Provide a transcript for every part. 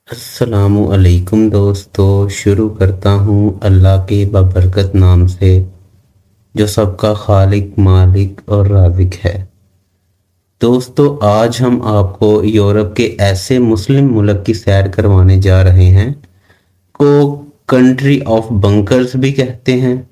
अस्सलामु अलैकुम दोस्तों। शुरू करता हूँ अल्लाह के बबरकत नाम से जो सबका खालिक मालिक और राज़िक है। दोस्तों, आज हम आपको यूरोप के ऐसे मुस्लिम मुल्क की सैर करवाने जा रहे हैं को कंट्री ऑफ बंकर्स भी कहते हैं।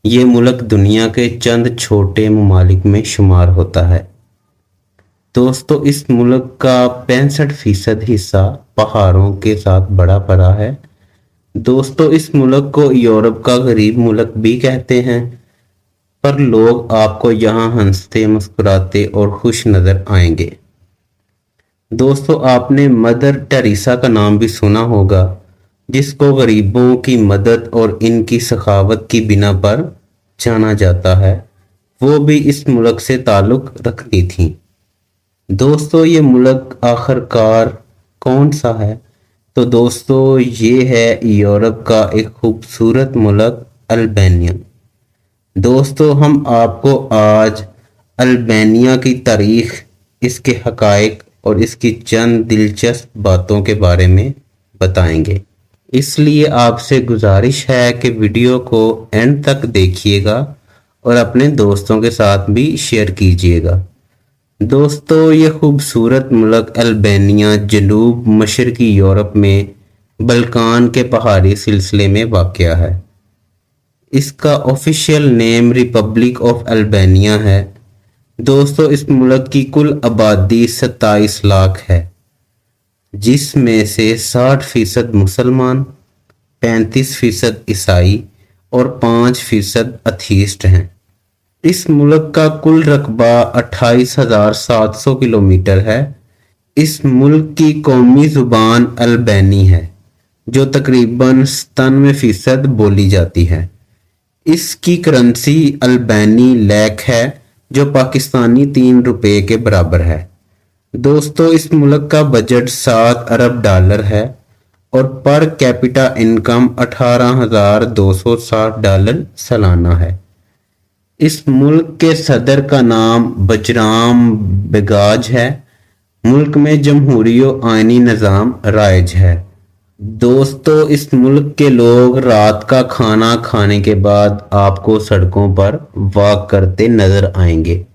ये मुल्क दुनिया के चंद छोटे ममालिक में शुमार होता है। दोस्तों, इस मुल्क का 65% हिस्सा पहाड़ों के साथ भरा पड़ा है। दोस्तों, इस मुल्क को यूरोप का गरीब मुल्क भी कहते हैं, पर लोग आपको यहाँ हंसते मुस्कुराते और खुश नजर आएंगे। दोस्तों, आपने मदर टेरेसा का नाम भी सुना होगा, जिसको गरीबों की मदद और इनकी सखावत की बिना पर जाना जाता है। वो भी इस मुल्क से ताल्लुक़ रखती थी। दोस्तों, ये मुल्क आखिरकार कौन सा है? तो दोस्तों, ये है यूरोप का एक खूबसूरत मुल्क अल्बानिया। दोस्तों, हम आपको आज अल्बानिया की तारीख, इसके हकायक और इसकी चंद दिलचस्प बातों के बारे में बताएंगे। इसलिए आपसे गुजारिश है कि वीडियो को एंड तक देखिएगा और अपने दोस्तों के साथ भी शेयर कीजिएगा। दोस्तों, ये खूबसूरत मुल्क अल्बानिया जनूब मशरकी यूरोप में बल्कान के पहाड़ी सिलसिले में वाक़या है। इसका official name Republic of Albania है। दोस्तों, इस मुल्क की कुल आबादी 27 लाख है, जिसमें से 60% मुसलमान, 35% ईसाई और 5% अथीस्ट हैं। इस मुल्क का कुल रकबा 28,700 किलोमीटर है। इस मुल्क की कौमी ज़ुबान अल्बानी है, जो तकरीबन 97% बोली जाती है। इसकी करेंसी अल्बानी लैक है, जो पाकिस्तानी 3 रुपए के बराबर है। दोस्तों, इस मुल्क का बजट 7 अरब डॉलर है और पर कैपिटा इनकम 18,260 डॉलर सालाना है। इस मुल्क के सदर का नाम बजराम बेगाज है। मुल्क में जमहूरी आइनी निज़ाम राइज है। दोस्तों, इस मुल्क के लोग रात का खाना खाने के बाद आपको सड़कों पर वॉक करते नजर आएंगे,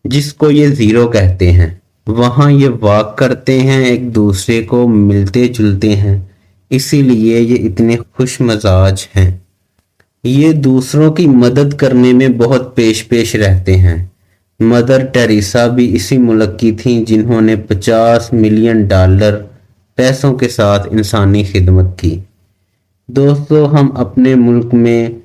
जिसको ये ज़ीरो कहते हैं। वहाँ ये वॉक करते हैं, एक दूसरे को मिलते जुलते हैं, इसीलिए ये इतने खुश मजाज हैं। ये दूसरों की मदद करने में बहुत पेश रहते हैं। मदर टेरेसा भी इसी मुल्क की थीं, जिन्होंने 50 मिलियन डॉलर पैसों के साथ इंसानी खिदमत की। दोस्तों, हम अपने मुल्क में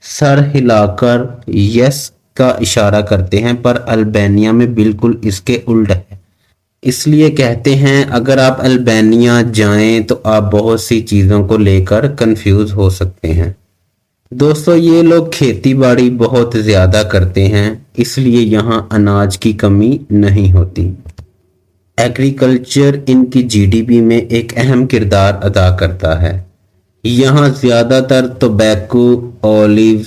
सर हिलाकर यस का इशारा करते हैं, पर अल्बानिया में बिल्कुल इसके उल्ट है। इसलिए कहते हैं, अगर आप अल्बानिया जाएं तो आप बहुत सी चीज़ों को लेकर कंफ्यूज हो सकते हैं। दोस्तों, ये लोग खेती बाड़ी बहुत ज़्यादा करते हैं, इसलिए यहाँ अनाज की कमी नहीं होती। एग्रीकल्चर इनकी जीडीपी में एक अहम किरदार अदा करता है। यहाँ ज़्यादातर tobacco, olive,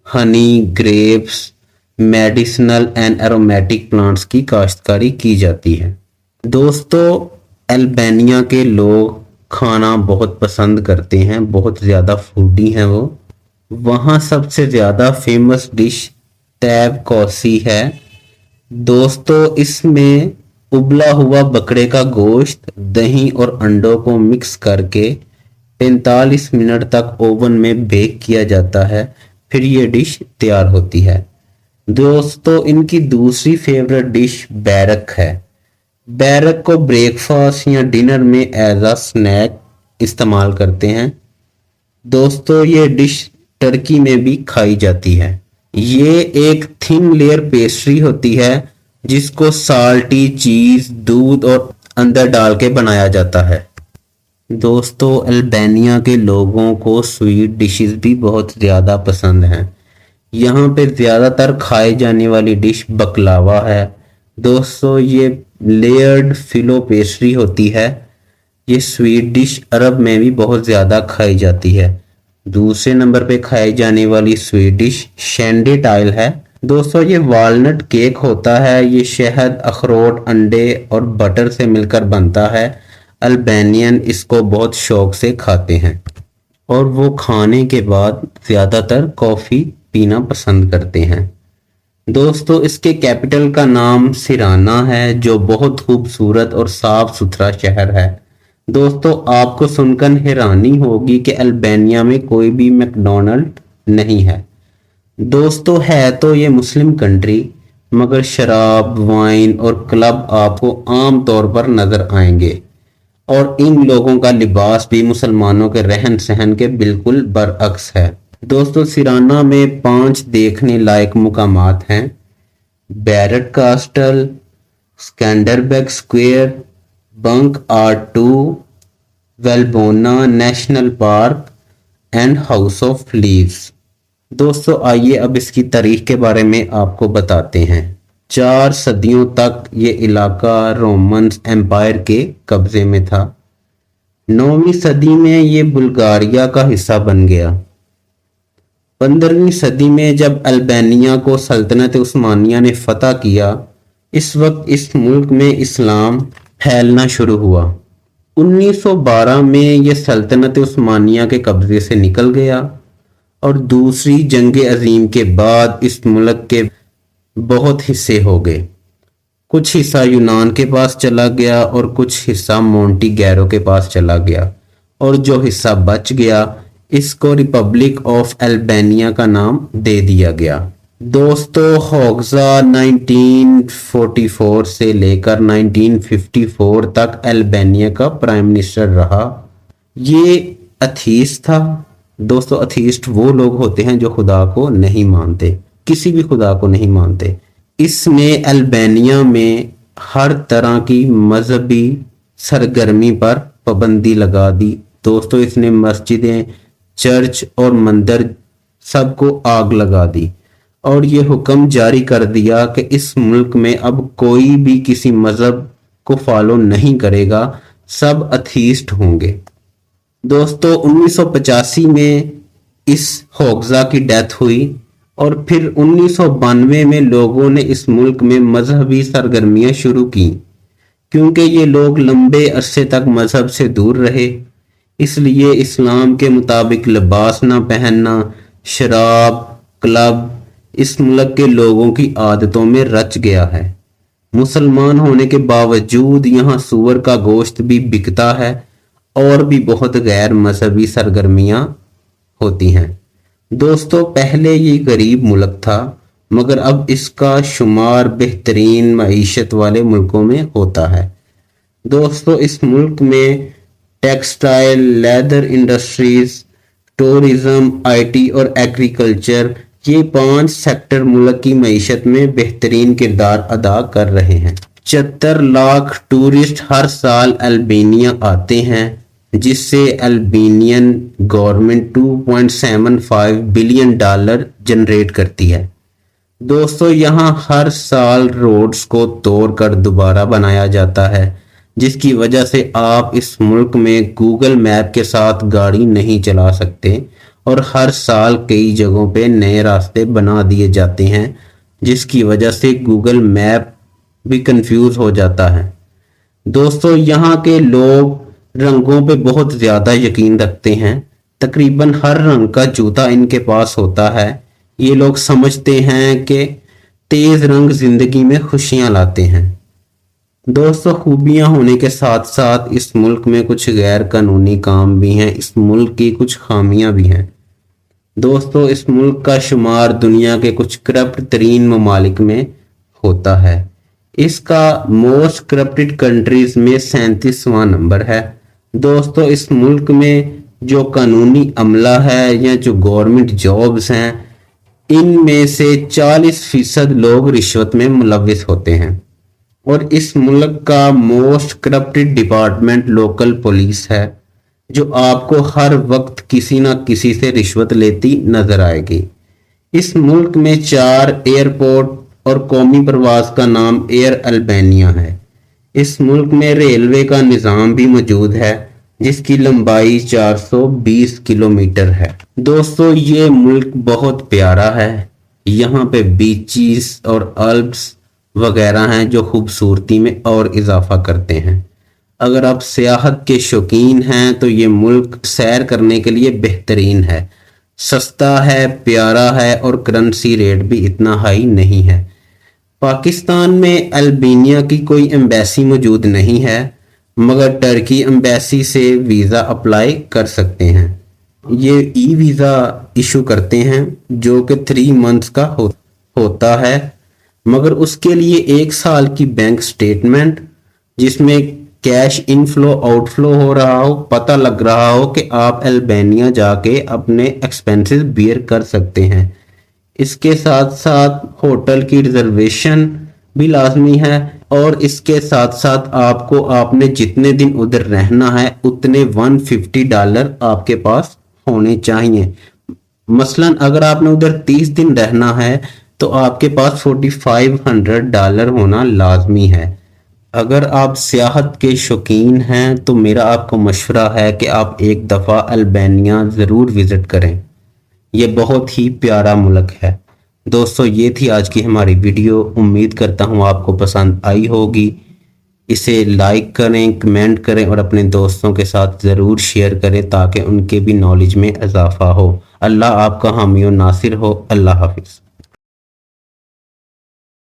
Honey, grapes, medicinal and aromatic plants की काश्तकारी की जाती है। दोस्तों, अल्बानिया के लोग खाना बहुत पसंद करते हैं, बहुत ज़्यादा फूडी हैं वो। वहाँ सबसे ज़्यादा फेमस डिश टैब कौसी है। दोस्तों, इसमें उबला हुआ बकरे का गोश्त, दही और अंडों को मिक्स करके 45 मिनट तक ओवन में बेक किया जाता है, फिर ये डिश तैयार होती है। दोस्तों, इनकी दूसरी फेवरेट डिश बैरक है। बैरक को ब्रेकफास्ट या डिनर में एज अ स्नैक इस्तेमाल करते हैं। दोस्तों, ये डिश टर्की में भी खाई जाती है। ये एक थिन लेयर पेस्ट्री होती है, जिसको साल्टी चीज़, दूध और अंदर डाल के बनाया जाता है। दोस्तों, अल्बानिया के लोगों को स्वीट डिशेस भी बहुत ज़्यादा पसंद हैं। यहाँ पे ज़्यादातर खाई जाने वाली डिश बकलावा है। दोस्तों, ये लेयर्ड फिलो पेस्ट्री होती है। ये स्वीट डिश अरब में भी बहुत ज़्यादा खाई जाती है। दूसरे नंबर पे खाई जाने वाली स्वीट डिश शेंडी टाइल है। दोस्तों, ये वॉलनट केक होता है। ये शहद, अखरोट, अंडे और बटर से मिलकर बनता है अल्बानियन इसको बहुत शौक से खाते हैं और वो खाने के बाद ज़्यादातर कॉफ़ी पीना पसंद करते हैं। दोस्तों इसके कैपिटल का नाम सिराना है जो बहुत खूबसूरत और साफ सुथरा शहर है। दोस्तों आपको सुनकर हैरानी होगी कि अल्बानिया में कोई भी मैकडॉनल्ड नहीं है। दोस्तों है तो ये मुस्लिम कंट्री, मगर शराब, वाइन और क्लब आपको आम तौर पर नजर आएंगे और इन लोगों का लिबास भी मुसलमानों के रहन सहन के बिल्कुल बरअक्स है। दोस्तों सिराना में 5 देखने लायक मुकामात हैं: Berat castle, Skanderbeg square, Bunk R2, Valbona national park and house of leaves. दोस्तों आइए अब इसकी तारीख के बारे में आपको बताते हैं। 4 सदियों तक ये इलाका रोमन्स एम्पायर के कब्जे में था। 9वीं सदी में ये बुल्गारिया का हिस्सा बन गया। 15वीं सदी में जब अल्बानिया को सल्तनत उस्मानिया ने फतह किया, इस वक्त इस मुल्क में इस्लाम फैलना शुरू हुआ। 1912 में यह सल्तनत उस्मानिया के कब्जे से निकल गया और दूसरी जंग अजीम के बाद इस मुल्क के बहुत हिस्से हो गए। कुछ हिस्सा यूनान के पास चला गया और कुछ हिस्सा मोंटीगैरो के पास चला गया और जो हिस्सा बच गया इसको रिपब्लिक ऑफ अल्बानिया का नाम दे दिया गया। दोस्तों होग्जा 1944 से लेकर 1954 तक अल्बानिया का प्राइम मिनिस्टर रहा। ये अथीस्ट था। दोस्तों अथीस्ट वो लोग होते हैं जो खुदा को नहीं मानते, किसी भी खुदा को नहीं मानते। इसने अल्बानिया में हर तरह की मजहबी सरगर्मी पर पाबंदी लगा दी। दोस्तों इसने मस्जिदें, चर्च और मंदिर सबको आग लगा दी और ये हुक्म जारी कर दिया कि इस मुल्क में अब कोई भी किसी मजहब को फॉलो नहीं करेगा, सब अथीस्ट होंगे। दोस्तों 1985 में इस होग्जा की डेथ हुई और फिर 1992 में लोगों ने इस मुल्क में मजहबी सरगर्मियां शुरू की। क्योंकि ये लोग लंबे अरसे तक मजहब से दूर रहे, इसलिए इस्लाम के मुताबिक लिबास ना पहनना, शराब, क्लब इस मुल्क के लोगों की आदतों में रच गया है। मुसलमान होने के बावजूद यहाँ सूअर का गोश्त भी बिकता है और भी बहुत गैर मजहबी सरगर्मियां होती हैं। दोस्तों पहले ये गरीब मुल्क था, मगर अब इसका शुमार बेहतरीन मईशत वाले मुल्कों में होता है। दोस्तों इस मुल्क में textile, leather industries, tourism, IT और एग्रीकल्चर ये 5 सेक्टर मुल्क की मईशत में बेहतरीन किरदार अदा कर रहे हैं। 74 लाख टूरिस्ट हर साल अल्बानिया आते हैं, जिससे अल्बानियन गवर्नमेंट $2.75 बिलियन जनरेट करती है। दोस्तों यहाँ हर साल रोड्स को तोड़कर दोबारा बनाया जाता है, जिसकी वजह से आप इस मुल्क में गूगल मैप के साथ गाड़ी नहीं चला सकते और हर साल कई जगहों पे नए रास्ते बना दिए जाते हैं, जिसकी वजह से गूगल मैप भी कंफ्यूज हो जाता है। दोस्तों यहाँ के लोग रंगों पे बहुत ज़्यादा यकीन रखते हैं। तकरीबन हर रंग का जूता इनके पास होता है। ये लोग समझते हैं कि तेज़ रंग ज़िंदगी में खुशियाँ लाते हैं। दोस्तों खूबियाँ होने के साथ साथ इस मुल्क में कुछ गैर कानूनी काम भी हैं। इस मुल्क की कुछ खामियां भी हैं। दोस्तों इस मुल्क का शुमार दुनिया के कुछ करप्ट तरीन ममालिक में होता है। इसका मोस्ट करप्टेड कंट्रीज में 37वां नंबर है। दोस्तों इस मुल्क में जो कानूनी अमला है या जो गवर्नमेंट जॉब्स हैं, इनमें से 40% लोग रिश्वत में मुलविस होते हैं और इस मुल्क का most corrupted department local police है, जो आपको हर वक्त किसी ना किसी से रिश्वत लेती नजर आएगी। इस मुल्क में 4 एयरपोर्ट और कौमी प्रवास का नाम एयर अल्बानिया है। इस मुल्क में रेलवे का निज़ाम भी मौजूद है, जिसकी लंबाई 420 किलोमीटर है। दोस्तों ये मुल्क बहुत प्यारा है। यहाँ पे बीचेस और अल्प्स वगैरह हैं जो खूबसूरती में और इजाफा करते हैं। अगर आप सियाहत के शौकीन हैं तो ये मुल्क सैर करने के लिए बेहतरीन है। सस्ता है, प्यारा है और करेंसी रेट भी इतना हाई नहीं है। पाकिस्तान में अल्बानिया की कोई एम्बेसी मौजूद नहीं है, मगर टर्की एम्बेसी से वीज़ा अप्लाई कर सकते हैं। ये ई वीज़ा इशू करते हैं जो कि 3 मंथ्स का होता है, मगर उसके लिए 1 साल की बैंक स्टेटमेंट जिसमें कैश इनफ्लो आउटफ्लो हो रहा हो, पता लग रहा हो कि आप अल्बानिया जाके अपने एक्सपेंसेस बियर कर सकते हैं। इसके साथ साथ होटल की रिजर्वेशन भी लाजमी है और इसके साथ साथ आपको आपने जितने दिन उधर रहना है उतने $150 आपके पास होने चाहिए। मसलन अगर आपने उधर 30 दिन रहना है तो आपके पास $4500 होना लाजमी है। अगर आप सियाहत के शौकीन हैं तो मेरा आपको मशवरा है कि आप एक दफ़ा अल्बानिया ज़रूर विज़िट करें। ये बहुत ही प्यारा मुल्क है। दोस्तों, ये थी आज की हमारी वीडियो। उम्मीद करता हूँ आपको पसंद आई होगी। इसे लाइक करें, कमेंट करें और अपने दोस्तों के साथ ज़रूर शेयर करें ताकि उनके भी नॉलेज में इजाफ़ा हो। अल्लाह आपका हामी और नासिर हो। अल्लाह हाफिज़।